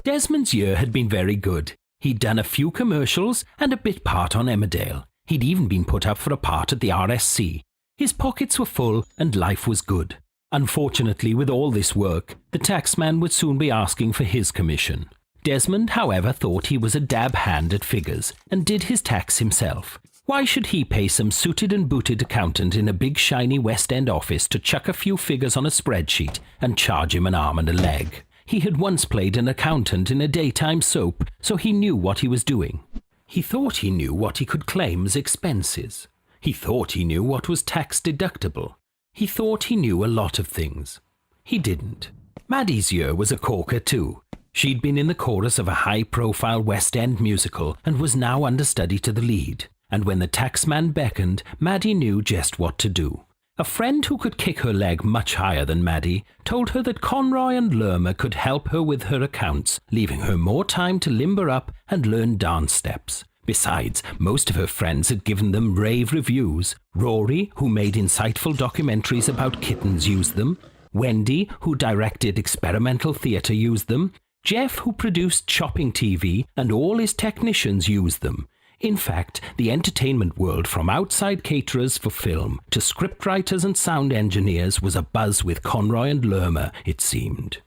Desmond's year had been very good. He'd done a few commercials and a bit part on Emmerdale. He'd even been put up for a part at the RSC. His pockets were full and life was good. Unfortunately, with all this work, the taxman would soon be asking for his commission. Desmond, however, thought he was a dab hand at figures and did his tax himself. Why should he pay some suited and booted accountant in a big shiny West End office to chuck a few figures on a spreadsheet and charge him an arm and a leg? He had once played an accountant in a daytime soap, so he knew what he was doing. He thought he knew what he could claim as expenses. He thought he knew what was tax deductible. He thought he knew a lot of things. He didn't. Maddie's year was a corker too. She'd been in the chorus of a high-profile West End musical and was now understudy to the lead. And when the taxman beckoned, Maddie knew just what to do. A friend who could kick her leg much higher than Maddie told her that Conroy and Lermer could help her with her accounts, leaving her more time to limber up and learn dance steps. Besides, most of her friends had given them rave reviews. Rory, who made insightful documentaries about kittens, used them. Wendy, who directed experimental theatre, used them. Jeff, who produced shopping TV, and all his technicians used them. In fact, the entertainment world, from outside caterers for film to scriptwriters and sound engineers, was abuzz with Conroy and Lermer, it seemed.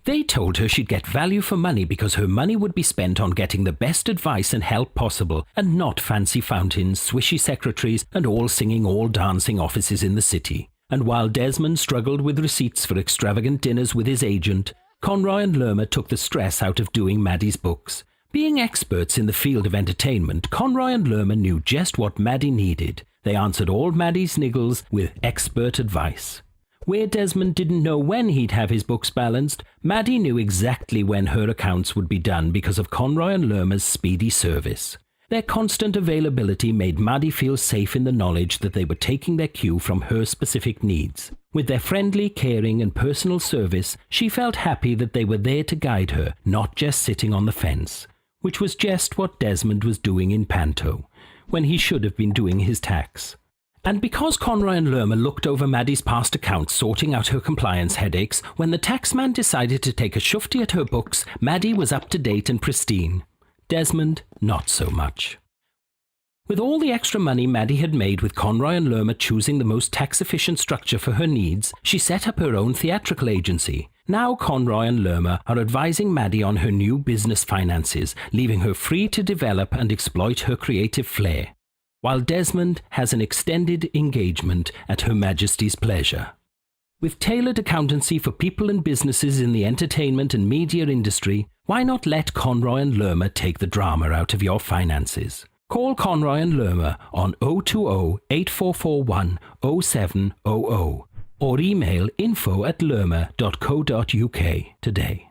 They told her she'd get value for money because her money would be spent on getting the best advice and help possible, and not fancy fountains, swishy secretaries, and all singing, all dancing offices in the city. And while Desmond struggled with receipts for extravagant dinners with his agent, Conroy and Lermer took the stress out of doing Maddie's books. Being experts in the field of entertainment, Conroy and Lermer knew just what Maddie needed. They answered all Maddie's niggles with expert advice. Where Desmond didn't know when he'd have his books balanced, Maddie knew exactly when her accounts would be done because of Conroy and Lermer's speedy service. Their constant availability made Maddie feel safe in the knowledge that they were taking their cue from her specific needs. With their friendly, caring and personal service, she felt happy that they were there to guide her, not just sitting on the fence. Which was just what Desmond was doing in Panto, when he should have been doing his tax. And because Conroy and Lermer looked over Maddie's past accounts, sorting out her compliance headaches, when the taxman decided to take a shufti at her books, Maddie was up to date and pristine. Desmond, not so much. With all the extra money Maddie had made with Conroy and Lermer choosing the most tax-efficient structure for her needs, she set up her own theatrical agency. Now Conroy and Lermer are advising Maddie on her new business finances, leaving her free to develop and exploit her creative flair, while Desmond has an extended engagement at Her Majesty's pleasure. With tailored accountancy for people and businesses in the entertainment and media industry, why not let Conroy and Lermer take the drama out of your finances? Call Conroy and Lermer on 020-8441-0700 or email info@lermer.co.uk today.